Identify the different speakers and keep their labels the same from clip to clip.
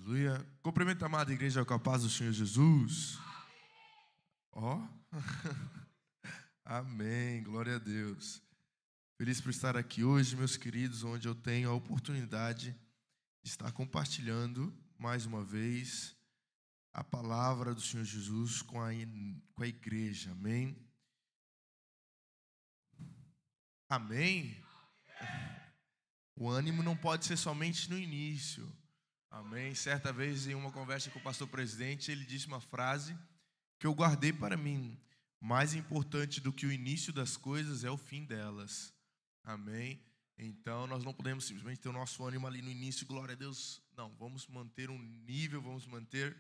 Speaker 1: Aleluia. Cumprimento a amada igreja com a paz do Senhor Jesus. Ó. Amém. Glória a Deus. Feliz por estar aqui hoje, meus queridos, onde eu tenho a oportunidade de estar compartilhando mais uma vez a palavra do Senhor Jesus com a igreja. Amém. Amém. O ânimo não pode ser somente no início. Amém. Certa vez, em uma conversa com o pastor presidente, ele disse uma frase que eu guardei para mim: mais importante do que o início das coisas é o fim delas. Amém. Então, nós não podemos simplesmente ter o nosso ânimo ali no início, glória a Deus. Não, vamos manter um nível, vamos manter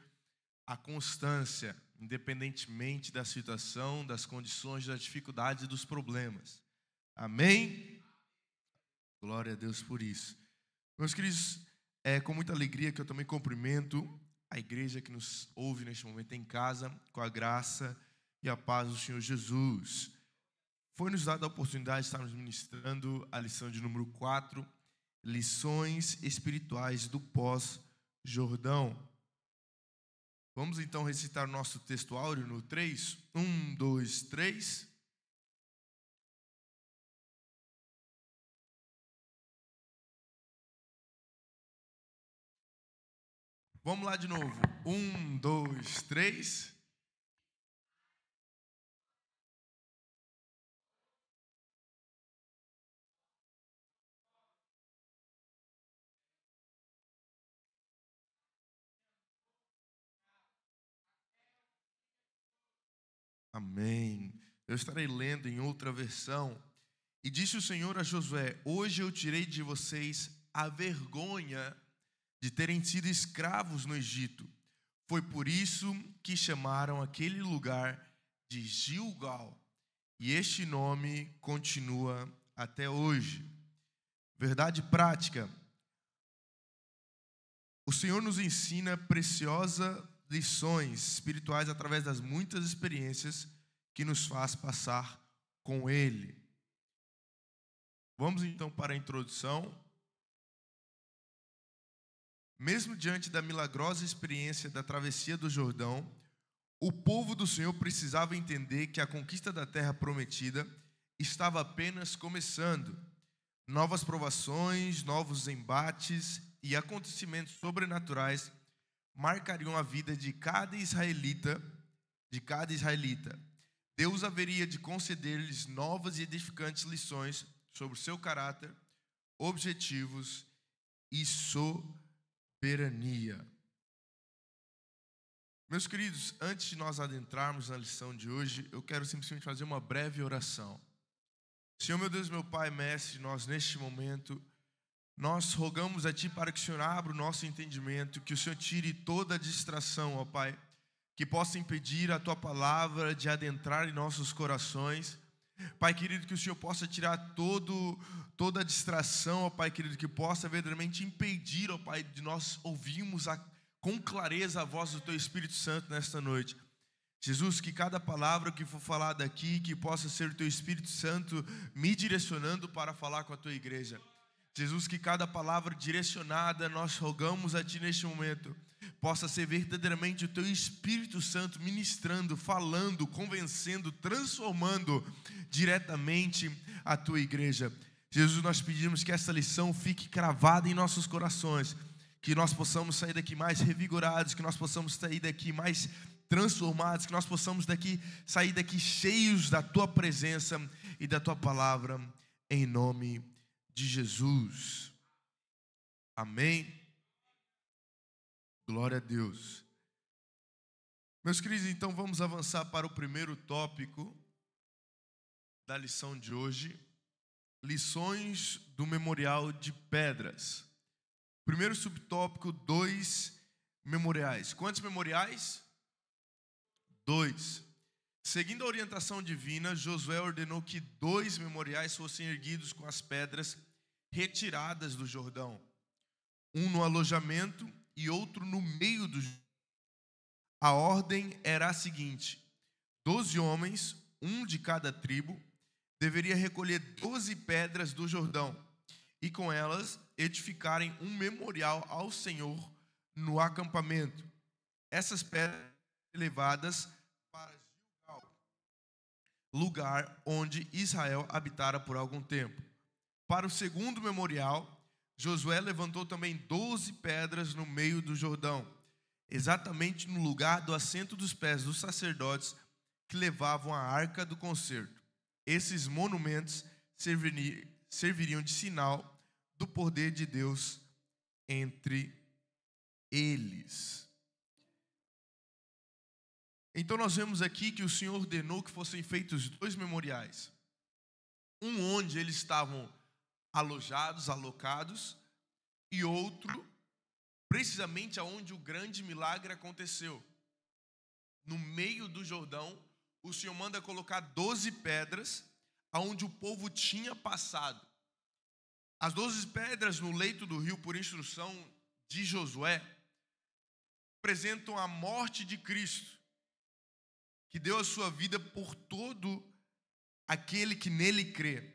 Speaker 1: a constância, independentemente da situação, das condições, das dificuldades e dos problemas. Amém. Glória a Deus por isso. Meus queridos, é com muita alegria que eu também cumprimento a igreja que nos ouve neste momento em casa, com a graça e a paz do Senhor Jesus. Foi nos dada a oportunidade de estarmos ministrando a lição de número 4, lições espirituais do pós-Jordão. Vamos então recitar o nosso texto áureo no 3. 1, 2, 3. Vamos lá de novo. 1, 2, 3. Amém. Eu estarei lendo em outra versão. E disse o Senhor a Josué: hoje eu tirei de vocês a vergonha de terem sido escravos no Egito. Foi por isso que chamaram aquele lugar de Gilgal. E este nome continua até hoje. Verdade prática. O Senhor nos ensina preciosas lições espirituais através das muitas experiências que nos faz passar com Ele. Vamos então para a introdução. Mesmo diante da milagrosa experiência da travessia do Jordão, o povo do Senhor precisava entender que a conquista da terra prometida estava apenas começando. Novas provações, novos embates e acontecimentos sobrenaturais marcariam a vida de cada israelita. Deus haveria de conceder-lhes novas e edificantes lições sobre o seu caráter, objetivos e soberania. Meus queridos, antes de nós adentrarmos na lição de hoje, eu quero simplesmente fazer uma breve oração. Senhor, meu Deus, meu Pai, Mestre, nós neste momento, nós rogamos a Ti para que o Senhor abra o nosso entendimento, que o Senhor tire toda a distração, ó Pai, que possa impedir a Tua palavra de adentrar em nossos corações. Pai querido, que o Senhor possa tirar toda a distração, ó Pai querido, que possa verdadeiramente impedir, ó Pai, de nós ouvirmos com clareza a voz do Teu Espírito Santo nesta noite. Jesus, que cada palavra que for falada aqui, que possa ser o Teu Espírito Santo me direcionando para falar com a Tua igreja. Jesus, que cada palavra direcionada, nós rogamos a Ti neste momento, possa ser verdadeiramente o Teu Espírito Santo ministrando, falando, convencendo, transformando diretamente a Tua igreja. Jesus, nós pedimos que essa lição fique cravada em nossos corações, que nós possamos sair daqui mais revigorados, que nós possamos sair daqui mais transformados, que nós possamos sair daqui cheios da Tua presença e da Tua palavra, em nome de Jesus. Amém. Glória a Deus. Meus queridos, então vamos avançar para o primeiro tópico da lição de hoje. Lições do Memorial de Pedras. Primeiro subtópico, 2 memoriais. Quantos memoriais? 2. Seguindo a orientação divina, Josué ordenou que 2 memoriais fossem erguidos com as pedras retiradas do Jordão. Um no alojamento e outro no meio do Jordão. A ordem era a seguinte: 12 homens, um de cada tribo, deveria recolher 12 pedras do Jordão e com elas edificarem um memorial ao Senhor no acampamento. Essas pedras levadas para Gilgal, lugar onde Israel habitara por algum tempo. Para o segundo memorial, Josué levantou também 12 pedras no meio do Jordão, exatamente no lugar do assento dos pés dos sacerdotes que levavam a arca do concerto. Esses monumentos serviriam de sinal do poder de Deus entre eles. Então nós vemos aqui que o Senhor ordenou que fossem feitos 2 memoriais. Um onde eles estavam alojados, alocados, e outro precisamente aonde o grande milagre aconteceu. No meio do Jordão, o Senhor manda colocar 12 pedras aonde o povo tinha passado. As 12 pedras no leito do rio, por instrução de Josué, representam a morte de Cristo, que deu a sua vida por todo aquele que nele crê.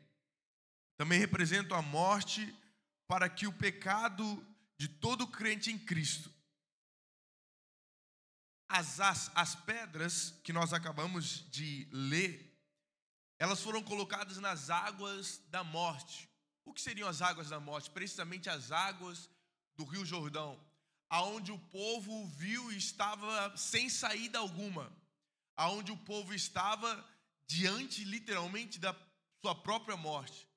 Speaker 1: Também representam a morte para que o pecado de todo crente em Cristo. As pedras que nós acabamos de ler, elas foram colocadas nas águas da morte. O que seriam as águas da morte? Precisamente as águas do Rio Jordão, aonde o povo viu e estava sem saída alguma, aonde o povo estava diante literalmente da sua própria morte.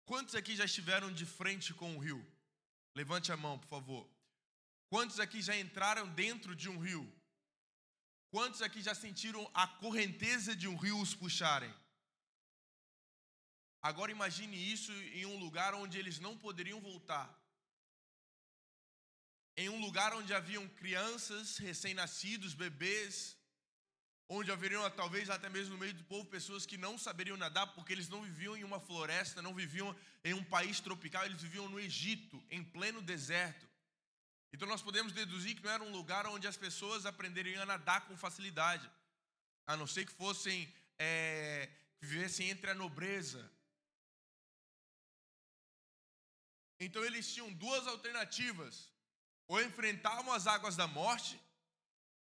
Speaker 1: Quantos aqui já estiveram de frente com o rio? Levante a mão, por favor. Quantos aqui já entraram dentro de um rio? Quantos aqui já sentiram a correnteza de um rio os puxarem? Agora imagine isso em um lugar onde eles não poderiam voltar. Em um lugar onde haviam crianças, recém-nascidos, bebês, onde haveriam talvez até mesmo no meio do povo pessoas que não saberiam nadar, porque eles não viviam em uma floresta, não viviam em um país tropical, eles viviam no Egito, em pleno deserto. Então nós podemos deduzir que não era um lugar onde as pessoas aprenderiam a nadar com facilidade, a não ser que fossem, que vivessem entre a nobreza. Então eles tinham 2 alternativas: ou enfrentavam as águas da morte,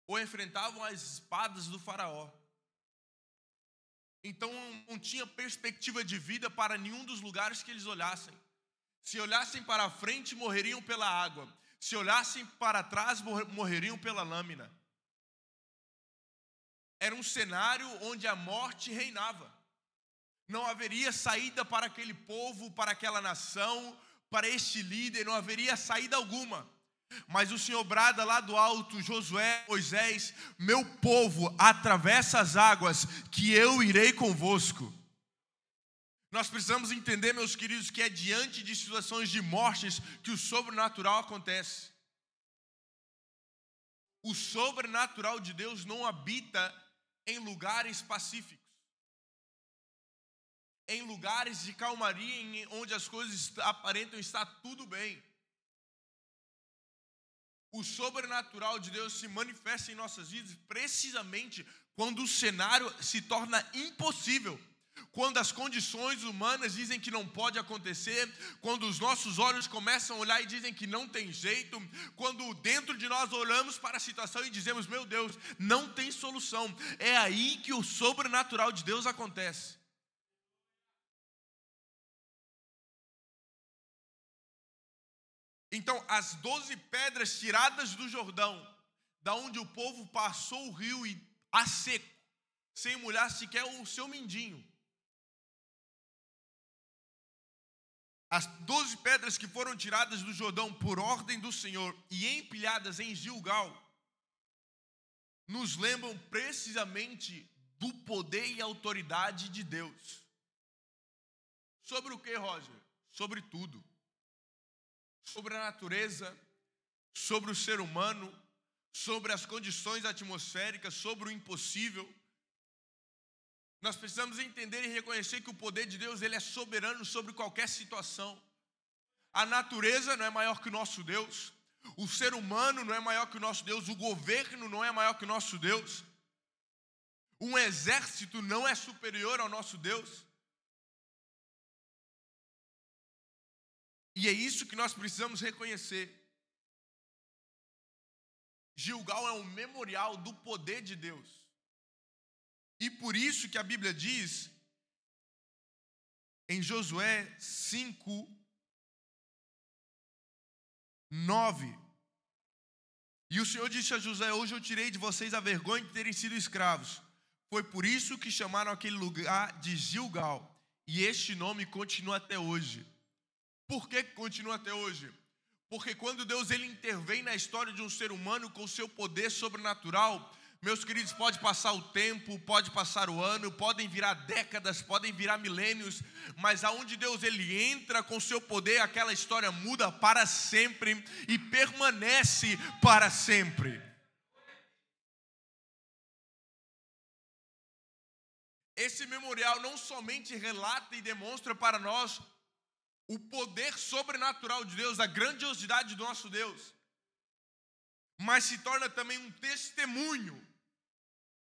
Speaker 1: ou enfrentavam as espadas do faraó. Então não tinha perspectiva de vida para nenhum dos lugares que eles olhassem. Se olhassem para a frente, morreriam pela água. Se olhassem para trás, morreriam pela lâmina. Era um cenário onde a morte reinava. Não haveria saída para aquele povo, para aquela nação, para este líder, não haveria saída alguma. Mas o Senhor brada lá do alto: Josué, Moisés, meu povo, atravessa as águas, que eu irei convosco. Nós precisamos entender, meus queridos, que é diante de situações de mortes que o sobrenatural acontece. O sobrenatural de Deus não habita em lugares pacíficos, em lugares de calmaria, onde as coisas aparentam estar tudo bem. O sobrenatural de Deus se manifesta em nossas vidas precisamente quando o cenário se torna impossível, quando as condições humanas dizem que não pode acontecer, quando os nossos olhos começam a olhar e dizem que não tem jeito, quando dentro de nós olhamos para a situação e dizemos: meu Deus, não tem solução. É aí que o sobrenatural de Deus acontece. Então, as 12 pedras tiradas do Jordão, da onde o povo passou o rio a seco, sem molhar sequer o seu mindinho. As 12 pedras que foram tiradas do Jordão por ordem do Senhor e empilhadas em Gilgal, nos lembram precisamente do poder e autoridade de Deus. Sobre o que, Roger? Sobre tudo. Sobre a natureza, sobre o ser humano, sobre as condições atmosféricas, sobre o impossível. Nós precisamos entender e reconhecer que o poder de Deus, ele é soberano sobre qualquer situação. A natureza não é maior que o nosso Deus, o ser humano não é maior que o nosso Deus, o governo não é maior que o nosso Deus, um exército não é superior ao nosso Deus. E é isso que nós precisamos reconhecer. Gilgal é um memorial do poder de Deus. E por isso que a Bíblia diz, em Josué 5, 9, e o Senhor disse a Josué: hoje eu tirei de vocês a vergonha de terem sido escravos. Foi por isso que chamaram aquele lugar de Gilgal. E este nome continua até hoje. Por que continua até hoje? Porque quando Deus ele intervém na história de um ser humano com o seu poder sobrenatural, meus queridos, pode passar o tempo, pode passar o ano, podem virar décadas, podem virar milênios, mas aonde Deus ele entra com o seu poder, aquela história muda para sempre e permanece para sempre. Esse memorial não somente relata e demonstra para nós o poder sobrenatural de Deus, a grandiosidade do nosso Deus, mas se torna também um testemunho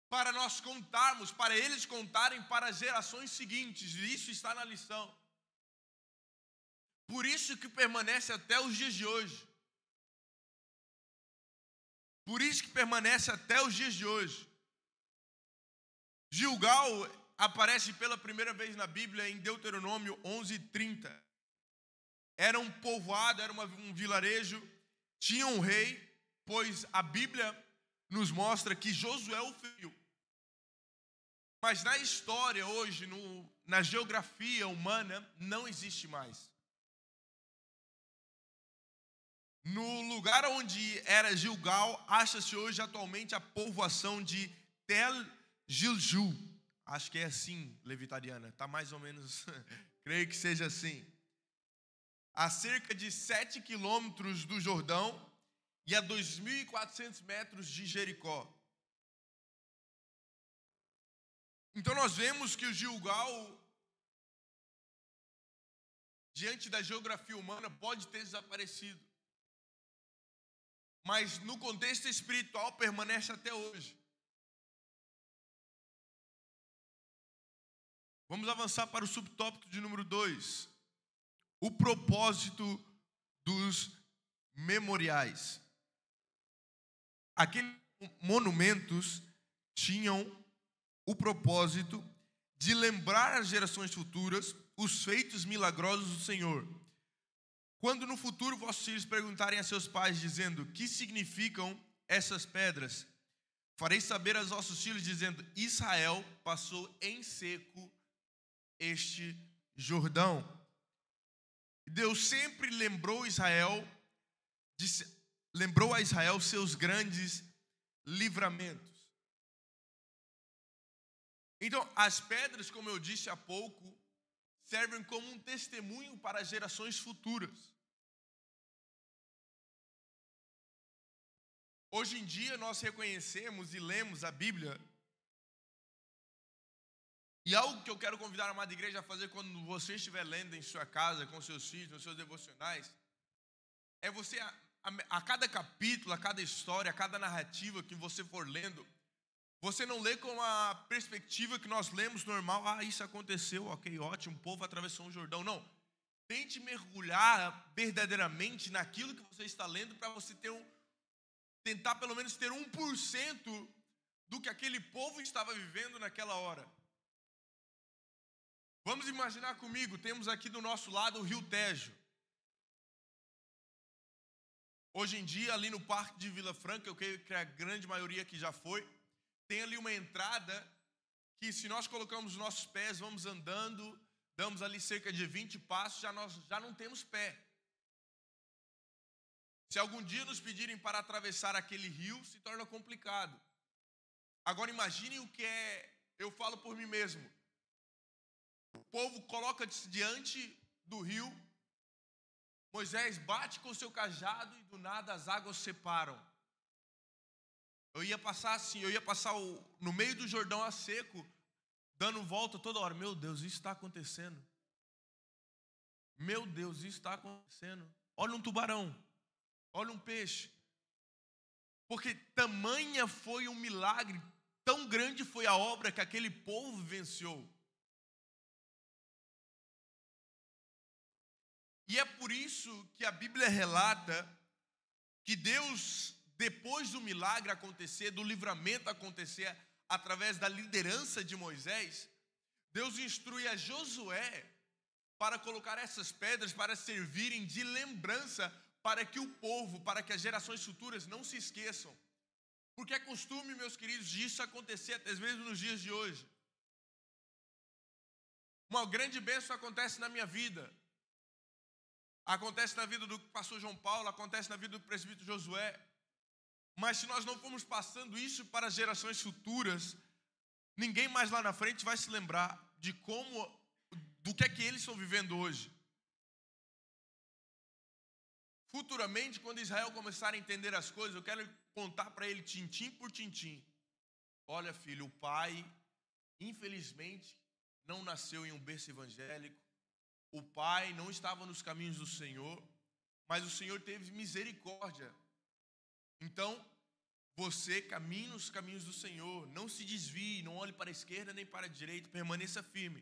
Speaker 1: para nós contarmos, para eles contarem para as gerações seguintes. E isso está na lição. Por isso que permanece até os dias de hoje. Por isso que permanece até os dias de hoje. Gilgal aparece pela primeira vez na Bíblia em Deuteronômio 11:30. Era um povoado, era um vilarejo, tinha um rei, pois a Bíblia nos mostra que Josué o feriu. Mas na história hoje, na geografia humana, não existe mais. No lugar onde era Gilgal, acha-se hoje atualmente a povoação de Tel Gilju. Acho que é assim, levitariana. Está mais ou menos, creio que seja assim. A cerca de 7 quilômetros do Jordão e a 2.400 metros de Jericó. Então nós vemos que o Gilgal, diante da geografia humana, pode ter desaparecido. Mas no contexto espiritual permanece até hoje. Vamos avançar para o subtópico de número 2. O propósito dos memoriais. Aqueles monumentos tinham o propósito de lembrar às gerações futuras os feitos milagrosos do Senhor. Quando no futuro vossos filhos perguntarem a seus pais, dizendo: que significam essas pedras? Farei saber aos vossos filhos, dizendo: Israel passou em seco este Jordão. Deus sempre lembrou a Israel seus grandes livramentos. Então, as pedras, como eu disse há pouco, servem como um testemunho para as gerações futuras. Hoje em dia, nós reconhecemos e lemos a Bíblia. E algo que eu quero convidar a amada igreja a fazer quando você estiver lendo em sua casa, com seus filhos, nos seus devocionais, é você, a cada capítulo, a cada história, a cada narrativa que você for lendo, você não lê com a perspectiva que nós lemos normal. Ah, isso aconteceu, ok, ótimo, o povo atravessou um Jordão. Não, tente mergulhar verdadeiramente naquilo que você está lendo para você tentar pelo menos ter 1% do que aquele povo estava vivendo naquela hora. Vamos imaginar comigo, temos aqui do nosso lado o Rio Tejo. Hoje em dia, ali no Parque de Vila Franca, eu creio que a grande maioria aqui já foi, tem ali uma entrada que, se nós colocamos os nossos pés, vamos andando, damos ali cerca de 20 passos, nós já não temos pé. Se algum dia nos pedirem para atravessar aquele rio, se torna complicado. Agora imaginem o que é, eu falo por mim mesmo, o povo coloca-se diante do rio, Moisés bate com o seu cajado e do nada as águas separam. Eu ia passar assim, no meio do Jordão a seco, dando volta toda hora. Meu Deus, isso está acontecendo. Meu Deus, isso está acontecendo. Olha um tubarão, olha um peixe. Porque tamanha foi um milagre, tão grande foi a obra que aquele povo vivenciou. E é por isso que a Bíblia relata que Deus depois do milagre acontecer, do livramento acontecer, através da liderança de Moisés, Deus instrui a Josué para colocar essas pedras para servirem de lembrança para que o povo, para que as gerações futuras não se esqueçam. Porque é costume, meus queridos, disso acontecer até mesmo nos dias de hoje. Uma grande bênção acontece na minha vida. Acontece na vida do pastor João Paulo, acontece na vida do presbítero Josué. Mas se nós não formos passando isso para as gerações futuras, ninguém mais lá na frente vai se lembrar de do que é que eles estão vivendo hoje. Futuramente, quando Israel começar a entender as coisas, eu quero contar para ele tintim por tintim. Olha, filho, o pai, infelizmente, não nasceu em um berço evangélico. O pai não estava nos caminhos do Senhor, mas o Senhor teve misericórdia. Então, você caminhe nos caminhos do Senhor, não se desvie, não olhe para a esquerda nem para a direita, permaneça firme.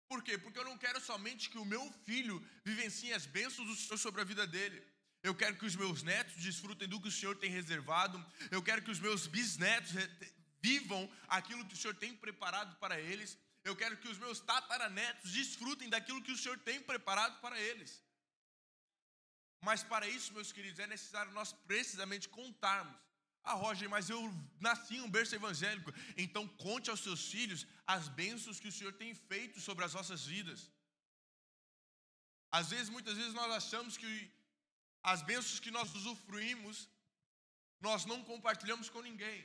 Speaker 1: Por quê? Porque eu não quero somente que o meu filho vivencie as bênçãos do Senhor sobre a vida dele. Eu quero que os meus netos desfrutem do que o Senhor tem reservado. Eu quero que os meus bisnetos vivam aquilo que o Senhor tem preparado para eles. Eu quero que os meus tataranetos desfrutem daquilo que o Senhor tem preparado para eles. Mas para isso, meus queridos, é necessário nós precisamente contarmos. Ah, Roger, mas eu nasci em um berço evangélico. Então conte aos seus filhos as bênçãos que o Senhor tem feito sobre as nossas vidas. Às vezes, muitas vezes nós achamos que as bênçãos que nós usufruímos, nós não compartilhamos com ninguém.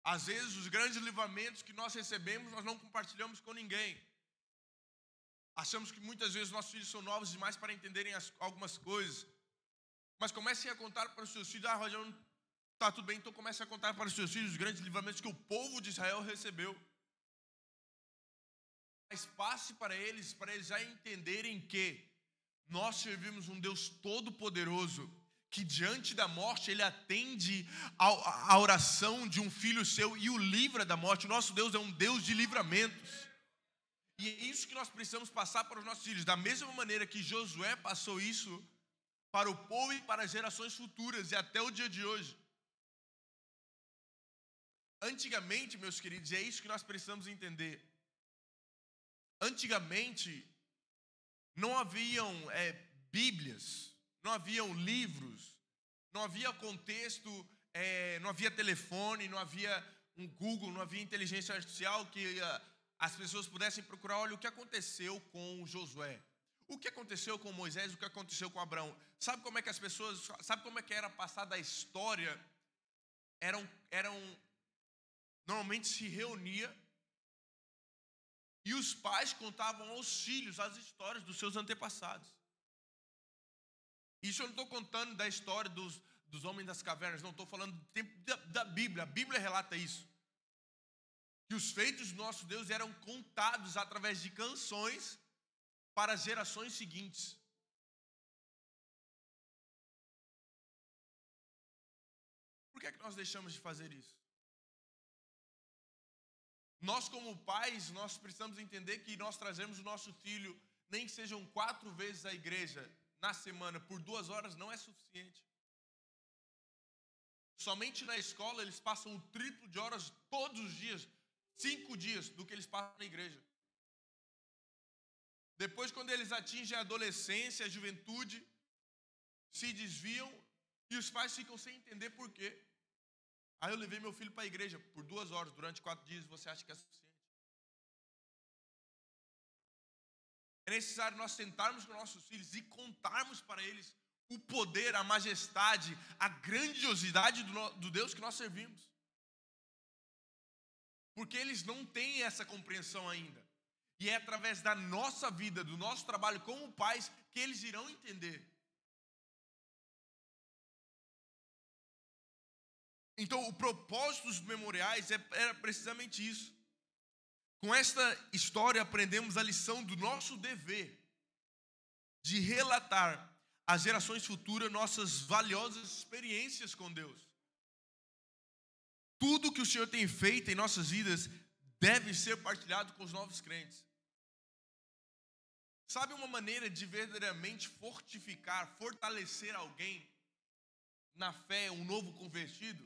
Speaker 1: Às vezes, os grandes livramentos que nós recebemos, nós não compartilhamos com ninguém. Achamos que muitas vezes nossos filhos são novos demais para entenderem algumas coisas. Mas comecem a contar para os seus filhos. Ah, Rogério, está tudo bem, então comece a contar para os seus filhos os grandes livramentos que o povo de Israel recebeu. Mas passe para eles já entenderem que nós servimos um Deus todo-poderoso, que diante da morte Ele atende a oração de um filho seu e o livra da morte. O nosso Deus é um Deus de livramentos. E é isso que nós precisamos passar para os nossos filhos. Da mesma maneira que Josué passou isso para o povo e para as gerações futuras e até o dia de hoje. Antigamente, meus queridos, é isso que nós precisamos entender. Antigamente, não haviam Bíblias, não haviam livros, não havia contexto, não havia telefone, não havia um Google, não havia inteligência artificial que as pessoas pudessem procurar. Olha o que aconteceu com Josué, o que aconteceu com Moisés, o que aconteceu com Abraão. Sabe como é que as pessoas, sabe como é que era passada a história? Normalmente se reunia e os pais contavam aos filhos as histórias dos seus antepassados. Isso eu não estou contando da história dos homens das cavernas, não, estou falando do tempo da Bíblia. A Bíblia relata isso. Que os feitos do nosso Deus eram contados através de canções para as gerações seguintes. Por que é que nós deixamos de fazer isso? Nós, como pais, nós precisamos entender que nós trazemos o nosso filho, nem que sejam 4 vezes à igreja na semana, por 2 horas, não é suficiente. Somente na escola eles passam o triplo de horas todos os dias, 5 dias, do que eles passam na igreja. Depois, quando eles atingem a adolescência, a juventude, se desviam e os pais ficam sem entender por quê. Aí eu levei meu filho para a igreja por 2 horas, durante 4 dias, você acha que é suficiente? É necessário nós sentarmos com nossos filhos e contarmos para eles o poder, a majestade, a grandiosidade do Deus que nós servimos. Porque eles não têm essa compreensão ainda. E é através da nossa vida, do nosso trabalho como pais, que eles irão entender. Então, o propósito dos memoriais era precisamente isso. Com esta história, aprendemos a lição do nosso dever de relatar às gerações futuras nossas valiosas experiências com Deus. Tudo que o Senhor tem feito em nossas vidas deve ser partilhado com os novos crentes. Sabe uma maneira de verdadeiramente fortificar, fortalecer alguém? na fé, um novo convertido,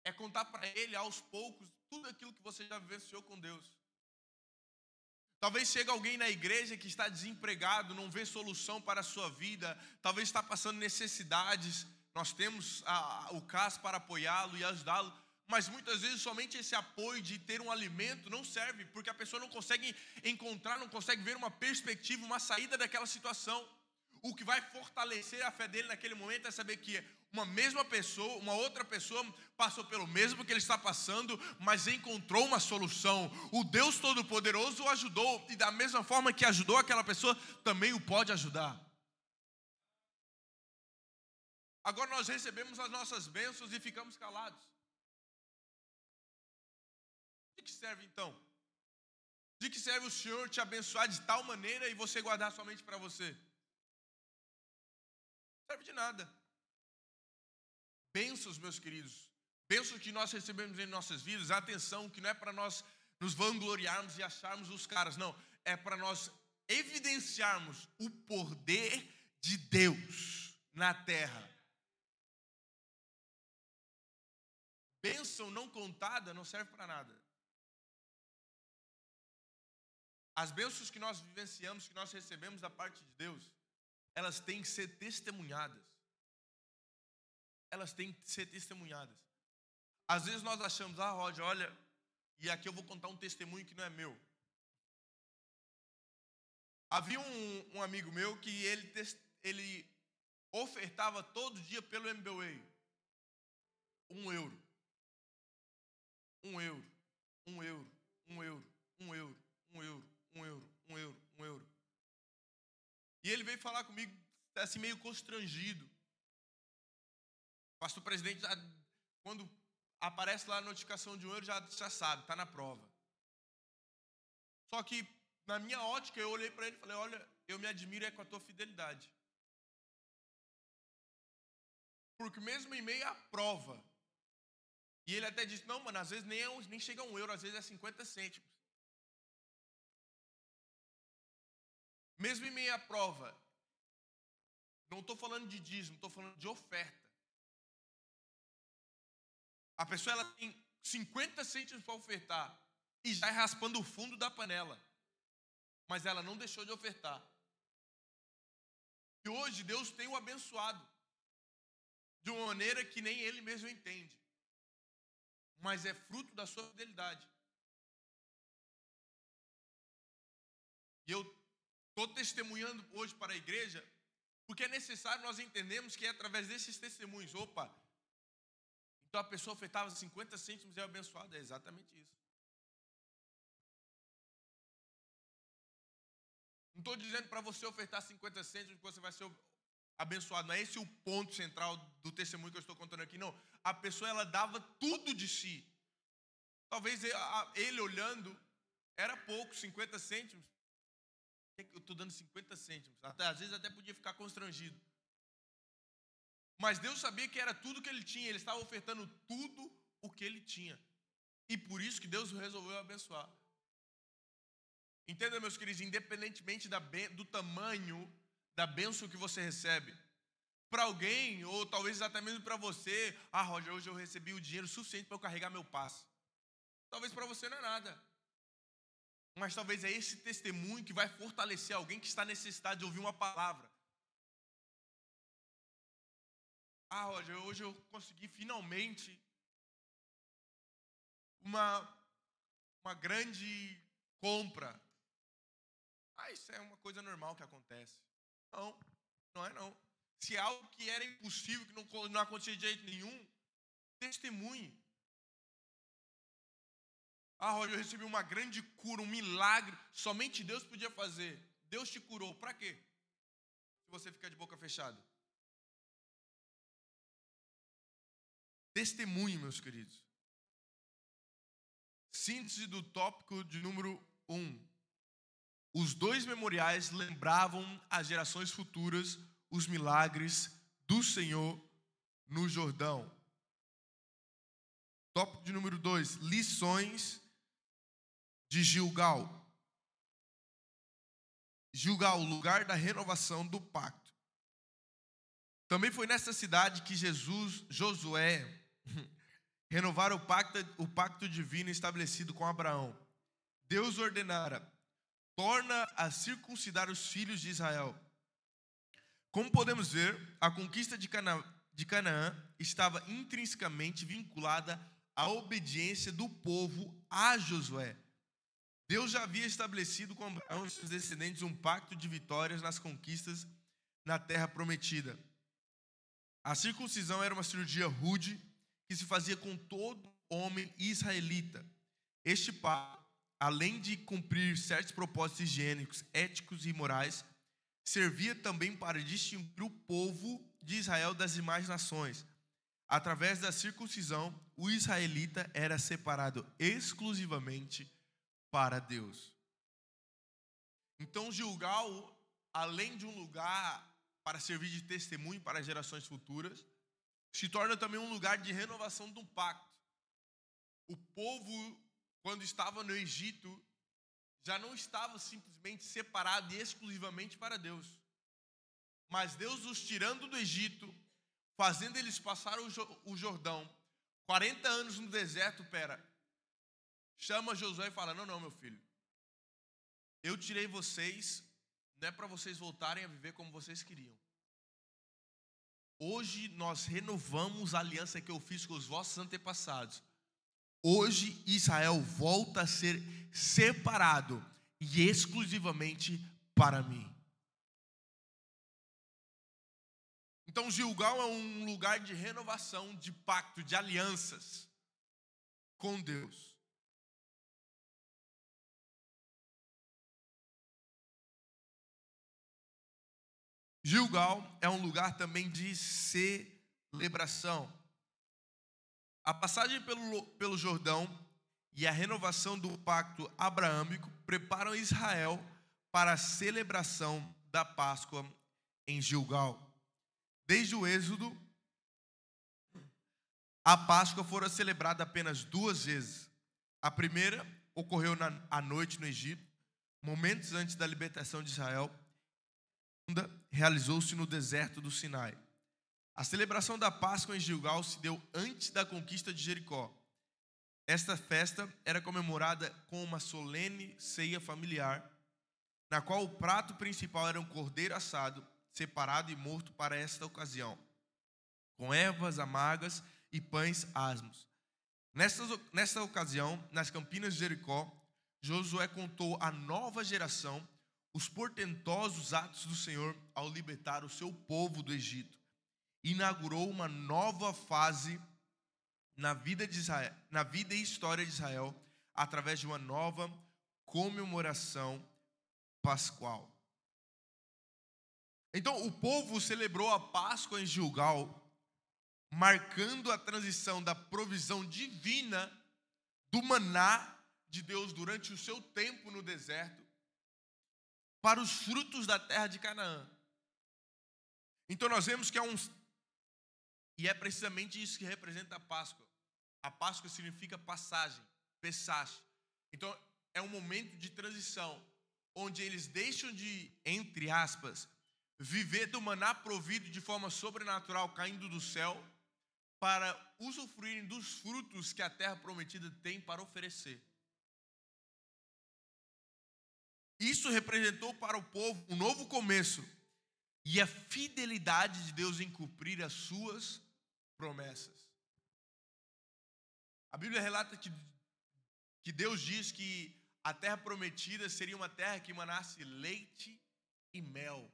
Speaker 1: é contar para ele aos poucos tudo aquilo que você já vivenciou com Deus. Talvez chegue alguém na igreja que está desempregado, não vê solução para a sua vida, talvez está passando necessidades. Nós temos o CAS para apoiá-lo e ajudá-lo, mas muitas vezes somente esse apoio de ter um alimento não serve, porque a pessoa não consegue encontrar, não consegue ver uma perspectiva, uma saída daquela situação. O que vai fortalecer a fé dele naquele momento é saber que uma mesma pessoa, uma outra pessoa passou pelo mesmo que ele está passando, mas encontrou uma solução. O Deus Todo-Poderoso o ajudou, e da mesma forma que ajudou aquela pessoa, também o pode ajudar. Agora nós recebemos as nossas bênçãos e ficamos calados. De que serve então? De que serve o Senhor te abençoar de tal maneira e você guardar somente para você? Não serve de nada. Bênçãos, meus queridos, bênçãos que nós recebemos em nossas vidas, atenção, que não é para nós nos vangloriarmos e acharmos os caras, não, é para nós evidenciarmos o poder de Deus na terra. Bênção não contada não serve para nada. As bênçãos que nós vivenciamos, que nós recebemos da parte de Deus, elas têm que ser testemunhadas. Elas têm que ser testemunhadas. Às vezes nós achamos, Roger, olha, e aqui eu vou contar um testemunho que não é meu. Havia um amigo meu que ele ofertava todo dia pelo MBWay. €1. E ele veio falar comigo, assim, meio constrangido. O pastor presidente, quando aparece lá a notificação de €1, já sabe, está na prova. Só que, na minha ótica, eu olhei para ele e falei, olha, eu me admiro com a tua fidelidade. Porque mesmo em meio à prova, e ele até disse, não, mano, às vezes nem chega a €1, às vezes é 50 cêntimos. Mesmo em meio à prova, não estou falando de dízimo, estou falando de oferta. A pessoa ela tem 50 cêntimos para ofertar e já é raspando o fundo da panela. Mas ela não deixou de ofertar. E hoje Deus tem o abençoado de uma maneira que nem ele mesmo entende. Mas é fruto da sua fidelidade. E eu estou testemunhando hoje para a igreja, porque é necessário nós entendermos que é através desses testemunhos, então a pessoa ofertava 50 cêntimos e é abençoada, é exatamente isso. Não estou dizendo para você ofertar 50 cêntimos que você vai ser abençoado, não é esse o ponto central do testemunho que eu estou contando aqui, não. A pessoa, ela dava tudo de si. Talvez ele olhando, era pouco, 50 cêntimos. Eu estou dando 50 cêntimos. Às vezes até podia ficar constrangido. Mas Deus sabia que era tudo que ele tinha. Ele estava ofertando tudo o que ele tinha. E por isso que Deus resolveu abençoar. Entenda, meus queridos, independentemente do tamanho da bênção que você recebe, para alguém, ou talvez até mesmo para você, Roger, hoje eu recebi o dinheiro suficiente para eu carregar meu passe. Talvez para você não é nada. Mas talvez é esse testemunho que vai fortalecer alguém que está necessitado de ouvir uma palavra. Roger, hoje eu consegui finalmente uma grande compra. Isso é uma coisa normal que acontece. Não, não é não. Se é algo que era impossível, que não acontecia de jeito nenhum, testemunhe. Roger, eu recebi uma grande cura, um milagre. Somente Deus podia fazer. Deus te curou. Para quê? Se você ficar de boca fechada. Testemunhe, meus queridos. Síntese do tópico de número 1. Os 2 memoriais lembravam às gerações futuras os milagres do Senhor no Jordão. Tópico de número 2. Lições de Gilgal. Gilgal, lugar da renovação do pacto. Também foi nessa cidade que Josué, renovaram o pacto divino estabelecido com Abraão. Deus ordenara: torna a circuncidar os filhos de Israel. Como podemos ver, a conquista de Canaã estava intrinsecamente vinculada à obediência do povo a Josué. Deus já havia estabelecido com Abraão e seus descendentes um pacto de vitórias nas conquistas na terra prometida. A circuncisão era uma cirurgia rude que se fazia com todo homem israelita. Este pacto, além de cumprir certos propósitos higiênicos, éticos e morais, servia também para distinguir o povo de Israel das demais nações. Através da circuncisão, o israelita era separado exclusivamente para Deus. Então, Gilgal, além de um lugar para servir de testemunho para gerações futuras, se torna também um lugar de renovação do pacto. O povo, quando estava no Egito, já não estava simplesmente separado e exclusivamente para Deus. Mas Deus os tirando do Egito, fazendo eles passar o Jordão, 40 anos no deserto, chama Josué e fala: não, meu filho, eu tirei vocês, não é para vocês voltarem a viver como vocês queriam. Hoje nós renovamos a aliança que eu fiz com os vossos antepassados. Hoje Israel volta a ser separado e exclusivamente para mim. Então Gilgal é um lugar de renovação, de pacto, de alianças com Deus. Gilgal é um lugar também de celebração. A passagem pelo Jordão e a renovação do pacto abraâmico preparam Israel para a celebração da Páscoa em Gilgal. Desde o Êxodo, a Páscoa fora celebrada apenas 2 vezes. A primeira ocorreu à noite no Egito, momentos antes da libertação de Israel. A segunda realizou-se no deserto do Sinai. A celebração da Páscoa em Gilgal se deu antes da conquista de Jericó. Esta festa era comemorada com uma solene ceia familiar, na qual o prato principal era um cordeiro assado, separado e morto para esta ocasião, com ervas amargas e pães asmos. Nesta ocasião, nas campinas de Jericó, Josué contou à nova geração os portentosos atos do Senhor ao libertar o seu povo do Egito. Inaugurou uma nova fase na vida de Israel, na vida e história de Israel, através de uma nova comemoração pascual. Então, o povo celebrou a Páscoa em Gilgal, marcando a transição da provisão divina do maná de Deus durante o seu tempo no deserto para os frutos da terra de Canaã. Então nós vemos que e é precisamente isso que representa a Páscoa. A Páscoa significa passagem, Pesach. Então é um momento de transição, onde eles deixam de, entre aspas, viver do maná provido de forma sobrenatural caindo do céu, para usufruírem dos frutos que a terra prometida tem para oferecer. Isso representou para o povo um novo começo e a fidelidade de Deus em cumprir as suas promessas. A Bíblia relata que Deus diz que a terra prometida seria uma terra que emanasse leite e mel.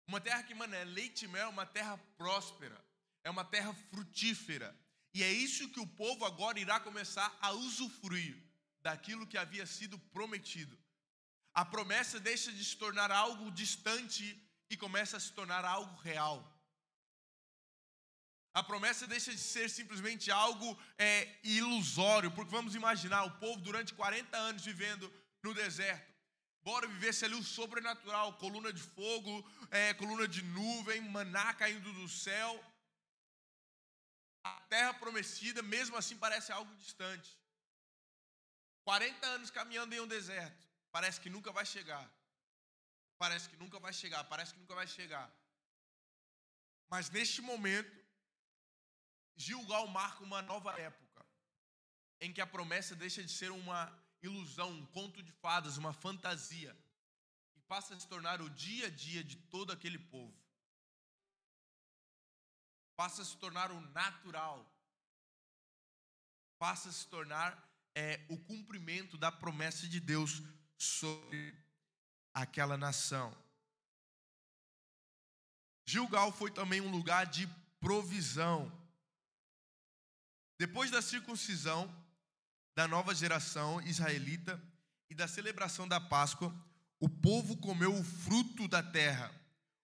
Speaker 1: Uma terra que emana leite e mel, uma terra próspera, é uma terra frutífera. E é isso que o povo agora irá começar a usufruir daquilo que havia sido prometido. A promessa deixa de se tornar algo distante e começa a se tornar algo real. A promessa deixa de ser simplesmente algo ilusório, porque vamos imaginar o povo durante 40 anos vivendo no deserto. Bora vivesse ali o sobrenatural, coluna de fogo, coluna de nuvem, maná caindo do céu. A terra prometida, mesmo assim, parece algo distante. 40 anos caminhando em um deserto, parece que nunca vai chegar. Parece que nunca vai chegar, parece que nunca vai chegar. Mas neste momento, Gilgal marca uma nova época, em que a promessa deixa de ser uma ilusão, um conto de fadas, uma fantasia, e passa a se tornar o dia a dia de todo aquele povo. Passa a se tornar o natural. Passa a se tornar o cumprimento da promessa de Deus sobre aquela nação. Gilgal foi também um lugar de provisão. Depois da circuncisão da nova geração israelita e da celebração da Páscoa, o povo comeu o fruto da terra,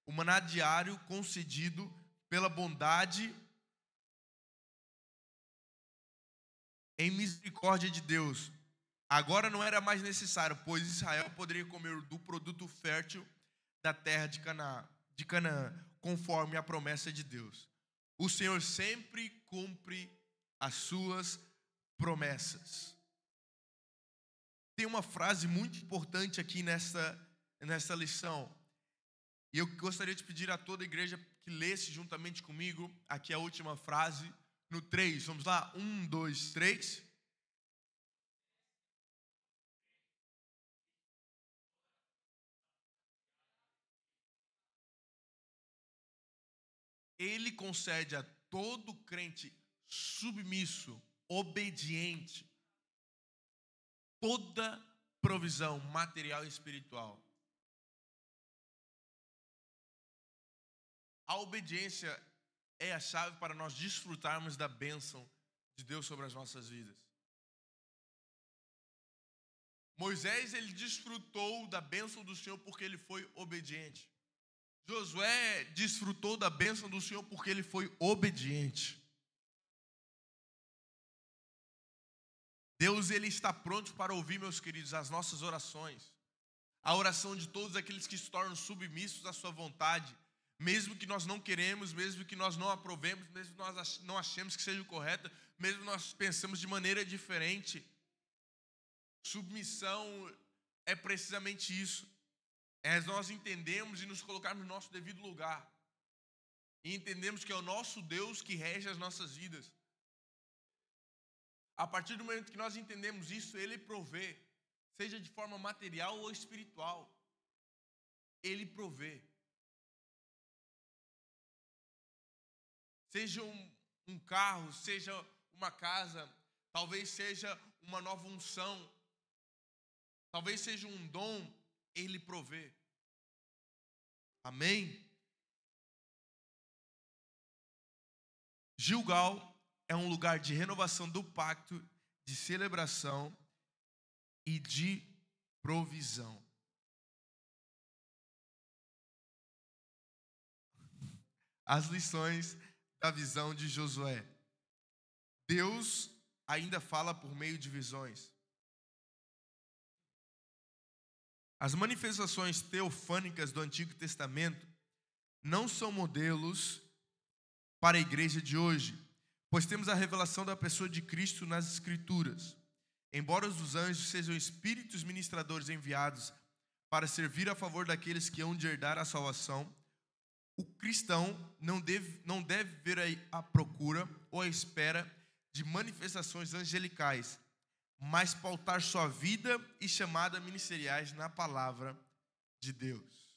Speaker 1: o maná diário concedido pela bondade em misericórdia de Deus. Agora não era mais necessário, pois Israel poderia comer do produto fértil da terra de Canaã, conforme a promessa de Deus. O Senhor sempre cumpre as suas promessas. Tem uma frase muito importante aqui nessa lição. E eu gostaria de pedir a toda a igreja que lesse juntamente comigo aqui a última frase, no 3. Vamos lá? 1, 2, 3. Ele concede a todo crente submisso, obediente, toda provisão material e espiritual. A obediência é a chave para nós desfrutarmos da bênção de Deus sobre as nossas vidas. Moisés, ele desfrutou da bênção do Senhor porque ele foi obediente. Josué desfrutou da bênção do Senhor porque ele foi obediente. Deus, ele está pronto para ouvir, meus queridos, as nossas orações. A oração de todos aqueles que se tornam submissos à sua vontade, mesmo que nós não queremos, mesmo que nós não aprovemos, mesmo que nós não achemos que seja correta, mesmo que nós pensemos de maneira diferente. Submissão é precisamente isso. É nós entendemos e nos colocarmos no nosso devido lugar. E entendemos que é o nosso Deus que rege as nossas vidas. A partir do momento que nós entendemos isso, Ele provê, seja de forma material ou espiritual. Ele provê. Seja um carro, seja uma casa, talvez seja uma nova unção, talvez seja um dom, Ele provê. Amém? Gilgal é um lugar de renovação do pacto, de celebração e de provisão. As lições da visão de Josué. Deus ainda fala por meio de visões. As manifestações teofânicas do Antigo Testamento não são modelos para a igreja de hoje, pois temos a revelação da pessoa de Cristo nas Escrituras. Embora os anjos sejam espíritos ministradores enviados para servir a favor daqueles que hão de herdar a salvação, o cristão não deve ver à procura ou à espera de manifestações angelicais, mas pautar sua vida e chamada ministeriais na palavra de Deus.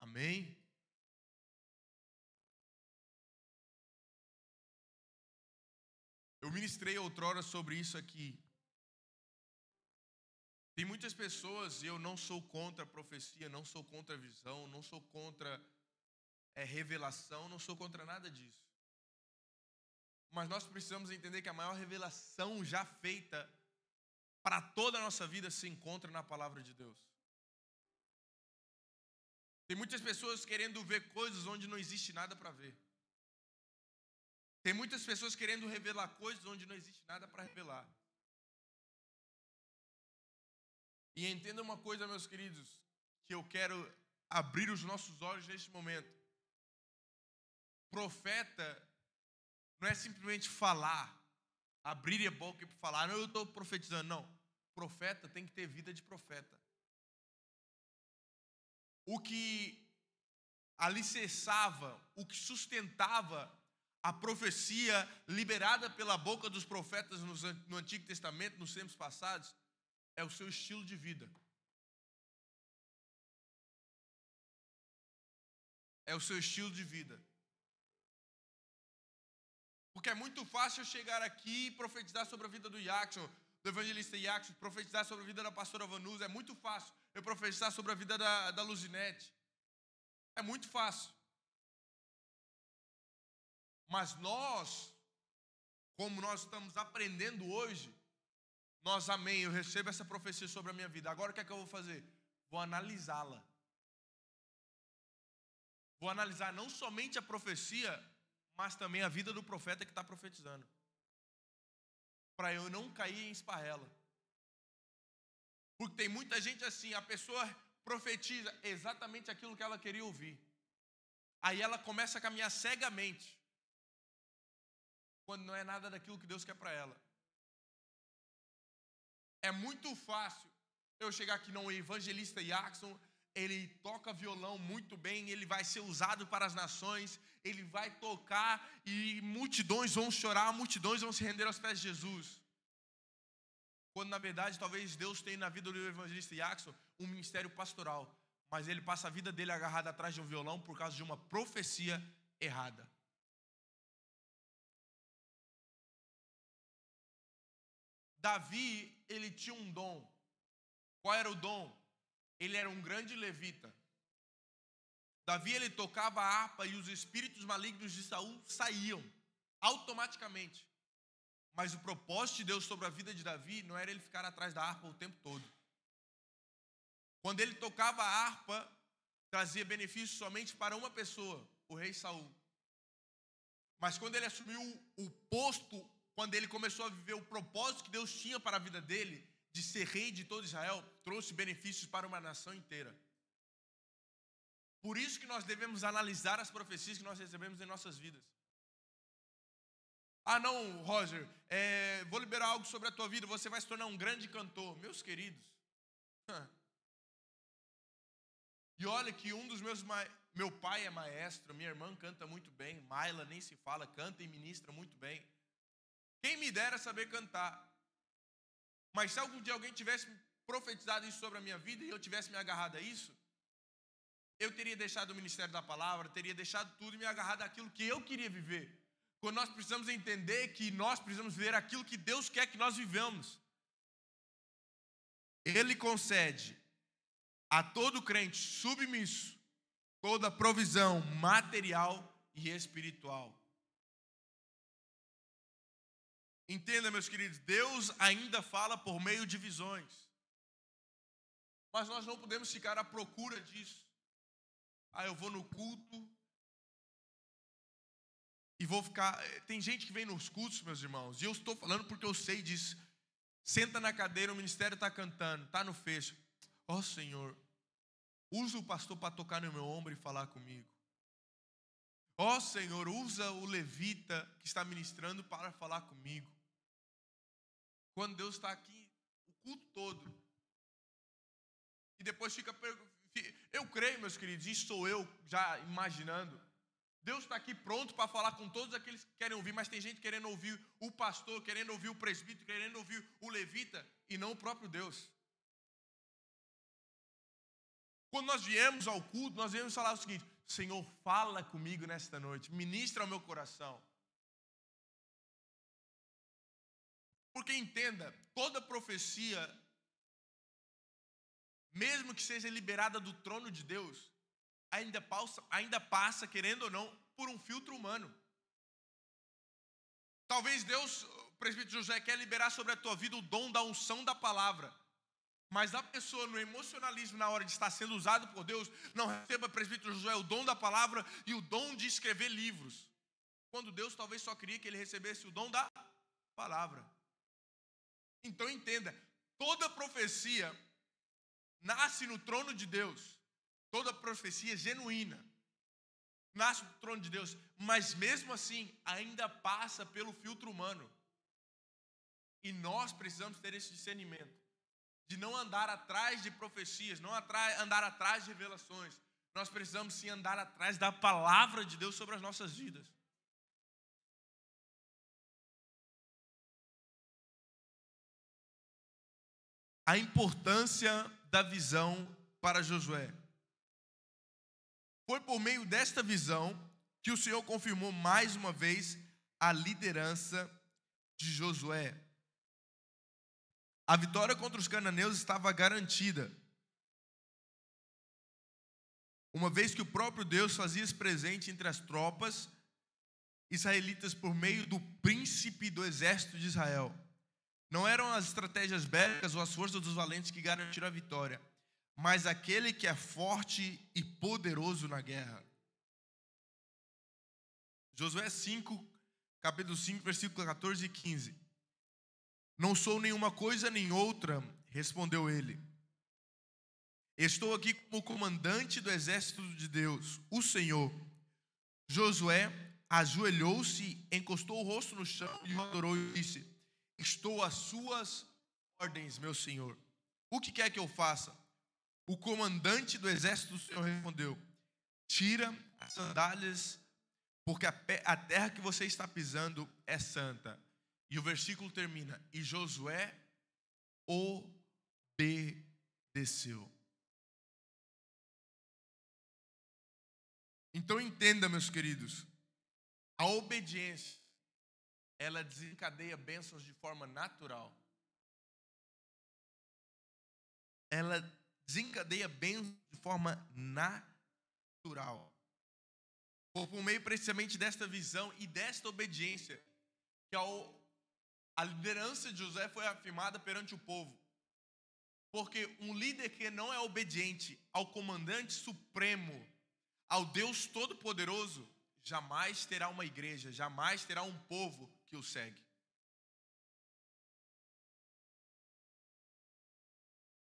Speaker 1: Amém? Eu ministrei outrora sobre isso aqui. Tem muitas pessoas, e eu não sou contra a profecia, não sou contra a visão, não sou contra revelação, não sou contra nada disso. Mas nós precisamos entender que a maior revelação já feita para toda a nossa vida se encontra na palavra de Deus. Tem muitas pessoas querendo ver coisas onde não existe nada para ver. Tem muitas pessoas querendo revelar coisas onde não existe nada para revelar. E entenda uma coisa, meus queridos, que eu quero abrir os nossos olhos neste momento. Profeta não é simplesmente falar, abrir a boca e falar, não, eu estou profetizando. Não, profeta tem que ter vida de profeta. O que alicerçava, o que sustentava a profecia liberada pela boca dos profetas no Antigo Testamento, nos tempos passados, é o seu estilo de vida. É o seu estilo de vida. Porque é muito fácil eu chegar aqui e profetizar sobre a vida do Jackson, do evangelista Jackson, profetizar sobre a vida da pastora Vanusa. É muito fácil eu profetizar sobre a vida da Luzinete. É muito fácil. Mas nós, como nós estamos aprendendo hoje, amém, eu recebo essa profecia sobre a minha vida. Agora o que é que eu vou fazer? Vou analisá-la. Vou analisar não somente a profecia, mas também a vida do profeta que está profetizando. Para eu não cair em esparrela. Porque tem muita gente assim, a pessoa profetiza exatamente aquilo que ela queria ouvir. Aí ela começa a caminhar cegamente. Quando não é nada daquilo que Deus quer para ela. É muito fácil eu chegar aqui, não, o evangelista Jackson, ele toca violão muito bem, ele vai ser usado para as nações, ele vai tocar e multidões vão chorar, multidões vão se render aos pés de Jesus. Quando na verdade talvez Deus tenha na vida do evangelista Jackson um ministério pastoral, mas ele passa a vida dele agarrado atrás de um violão por causa de uma profecia errada. Davi, ele tinha um dom. Qual era o dom? Ele era um grande levita. Davi, ele tocava a harpa e os espíritos malignos de Saul saíam automaticamente. Mas o propósito de Deus sobre a vida de Davi não era ele ficar atrás da harpa o tempo todo. Quando ele tocava a harpa, trazia benefício somente para uma pessoa, o rei Saul. Mas quando ele assumiu o posto, quando ele começou a viver o propósito que Deus tinha para a vida dele, de ser rei de todo Israel, trouxe benefícios para uma nação inteira. Por isso que nós devemos analisar as profecias que nós recebemos em nossas vidas. Ah não, Roger, vou liberar algo sobre a tua vida, você vai se tornar um grande cantor. Meus queridos, e olha que meu pai é maestro, minha irmã canta muito bem, Maila nem se fala, canta e ministra muito bem. Quem me dera saber cantar. Mas se algum dia alguém tivesse profetizado isso sobre a minha vida e eu tivesse me agarrado a isso, eu teria deixado o ministério da palavra, teria deixado tudo e me agarrado àquilo que eu queria viver. Quando nós precisamos entender que nós precisamos viver aquilo que Deus quer que nós vivamos. Ele concede a todo crente submisso toda provisão material e espiritual. Entenda, meus queridos, Deus ainda fala por meio de visões. Mas nós não podemos ficar à procura disso. Eu vou no culto e vou ficar... Tem gente que vem nos cultos, meus irmãos, e eu estou falando porque eu sei disso. Senta na cadeira, o ministério está cantando, está no fecho. Ó Senhor, usa o pastor para tocar no meu ombro e falar comigo. Ó Senhor, usa o levita que está ministrando para falar comigo. Quando Deus está aqui, o culto todo. E depois fica... Eu creio, meus queridos, isso sou eu já imaginando. Deus está aqui pronto para falar com todos aqueles que querem ouvir, mas tem gente querendo ouvir o pastor, querendo ouvir o presbítero, querendo ouvir o levita, e não o próprio Deus. Quando nós viemos ao culto, nós viemos falar o seguinte: Senhor, fala comigo nesta noite, ministra ao meu coração. Porque entenda, toda profecia, mesmo que seja liberada do trono de Deus, ainda passa, querendo ou não, por um filtro humano. Talvez Deus, o presbítero José, quer liberar sobre a tua vida o dom da unção da palavra. Mas a pessoa no emocionalismo, na hora de estar sendo usado por Deus, não receba, presbítero Josué, o dom da palavra e o dom de escrever livros. Quando Deus talvez só queria que ele recebesse o dom da palavra. Então entenda, toda profecia nasce no trono de Deus. Toda profecia genuína nasce no trono de Deus. Mas mesmo assim, ainda passa pelo filtro humano. E nós precisamos ter esse discernimento. De não andar atrás de profecias, não andar atrás de revelações. nós precisamos sim andar atrás da palavra de Deus sobre as nossas vidas. A importância da visão para Josué. Foi por meio desta visão que o Senhor confirmou mais uma vez a liderança de Josué. A vitória contra os cananeus estava garantida, uma vez que o próprio Deus fazia-se presente entre as tropas israelitas por meio do príncipe do exército de Israel. Não eram as estratégias bélicas ou as forças dos valentes que garantiram a vitória, mas aquele que é forte e poderoso na guerra. Josué 5, capítulo 5, versículo 14 e 15. Não sou nenhuma coisa nem outra, respondeu ele. Estou aqui como comandante do exército de Deus, o Senhor. Josué ajoelhou-se, encostou o rosto no chão e adorou e disse: estou às suas ordens, meu Senhor. O que quer que eu faça? O comandante do exército do Senhor respondeu: tira as sandálias, porque a terra que você está pisando é santa. E o versículo termina: e Josué obedeceu. Então entenda, meus queridos, a obediência, ela desencadeia bênçãos de forma natural. Ela desencadeia bênçãos de forma natural. Por meio precisamente desta visão e desta obediência, que a liderança de Josué foi afirmada perante o povo. Porque um líder que não é obediente ao comandante supremo, ao Deus Todo-Poderoso, jamais terá uma igreja, jamais terá um povo que o segue.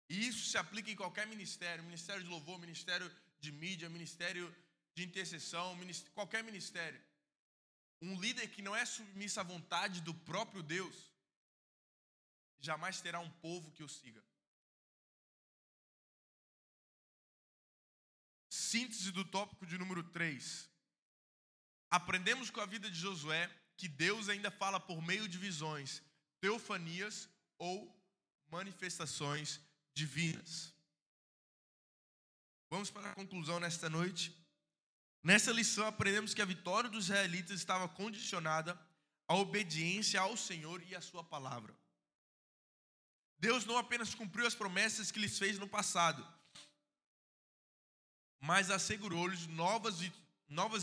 Speaker 1: E isso se aplica em qualquer ministério, ministério de louvor, ministério de mídia, ministério de intercessão, qualquer ministério. Um líder que não é submisso à vontade do próprio Deus, jamais terá um povo que o siga. Síntese do tópico de número 3. Aprendemos com a vida de Josué que Deus ainda fala por meio de visões, teofanias ou manifestações divinas. Vamos para a conclusão nesta noite. Nessa lição aprendemos que a vitória dos israelitas estava condicionada à obediência ao Senhor e à sua palavra. Deus não apenas cumpriu as promessas que lhes fez no passado, mas assegurou-lhes novas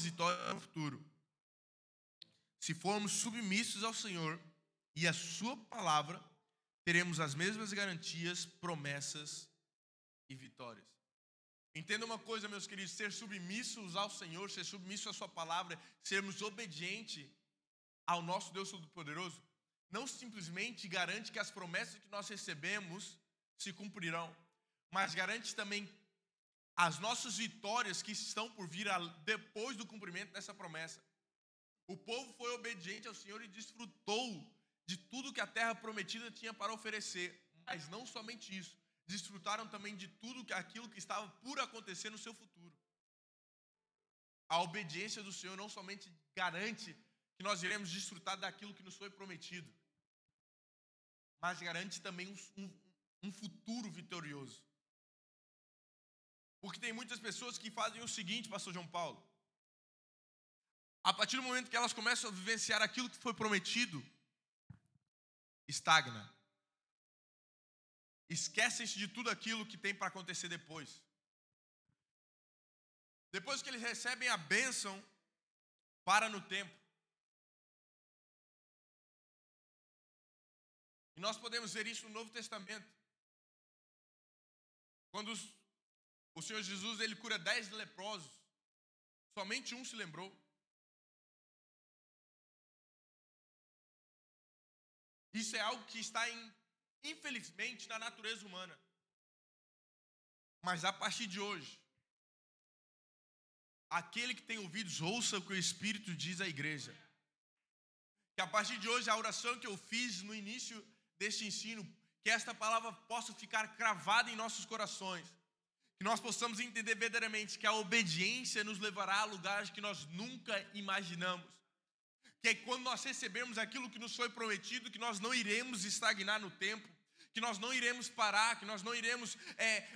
Speaker 1: vitórias no futuro. Se formos submissos ao Senhor e à sua palavra, teremos as mesmas garantias, promessas e vitórias. Entenda uma coisa, meus queridos: ser submissos ao Senhor, ser submissos à sua palavra, sermos obedientes ao nosso Deus Todo-Poderoso, não simplesmente garante que as promessas que nós recebemos se cumprirão, mas garante também as nossas vitórias que estão por vir depois do cumprimento dessa promessa. O povo foi obediente ao Senhor e desfrutou de tudo que a terra prometida tinha para oferecer. Mas não somente isso, desfrutaram também de tudo aquilo que estava por acontecer no seu futuro. A obediência do Senhor não somente garante que nós iremos desfrutar daquilo que nos foi prometido, mas garante também um futuro vitorioso. Porque tem muitas pessoas que fazem o seguinte, pastor João Paulo: a partir do momento que elas começam a vivenciar aquilo que foi prometido, estagna. Esquecem-se de tudo aquilo que tem para acontecer depois. Depois que eles recebem a bênção, para no tempo. E nós podemos ver isso no Novo Testamento. Quando o Senhor Jesus ele cura 10 leprosos, somente um se lembrou. Isso é algo que está infelizmente na natureza humana. Mas a partir de hoje, aquele que tem ouvidos ouça o que o Espírito diz à igreja. Que a partir de hoje a oração que eu fiz no início deste ensino, que esta palavra possa ficar cravada em nossos corações. que nós possamos entender verdadeiramente que a obediência nos levará a lugares que nós nunca imaginamos. Que é quando nós recebermos aquilo que nos foi prometido, que nós não iremos estagnar no tempo, que nós não iremos parar, que nós não iremos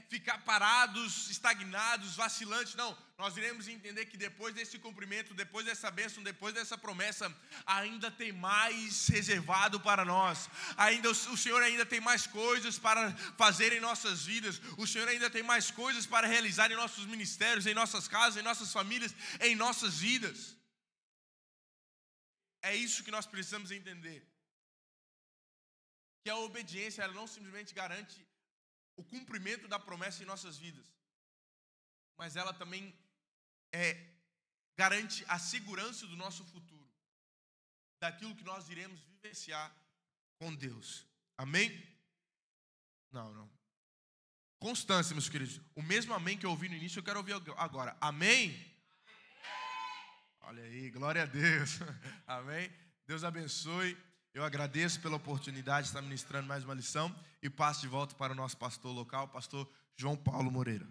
Speaker 1: ficar parados, estagnados, vacilantes. Não, nós iremos entender que depois desse cumprimento, depois dessa bênção, depois dessa promessa, ainda tem mais reservado para nós. Ainda o Senhor ainda tem mais coisas para fazer em nossas vidas. O Senhor ainda tem mais coisas para realizar em nossos ministérios, em nossas casas, em nossas famílias, em nossas vidas. É isso que nós precisamos entender. Que a obediência, ela não simplesmente garante o cumprimento da promessa em nossas vidas, mas ela também garante a segurança do nosso futuro, daquilo que nós iremos vivenciar com Deus. Amém? Não. Constância, meus queridos. O mesmo amém que eu ouvi no início, eu quero ouvir agora. Amém? Olha aí, glória a Deus. Amém? Deus abençoe. Eu agradeço pela oportunidade de estar ministrando mais uma lição e passo de volta para o nosso pastor local, pastor João Paulo Moreira.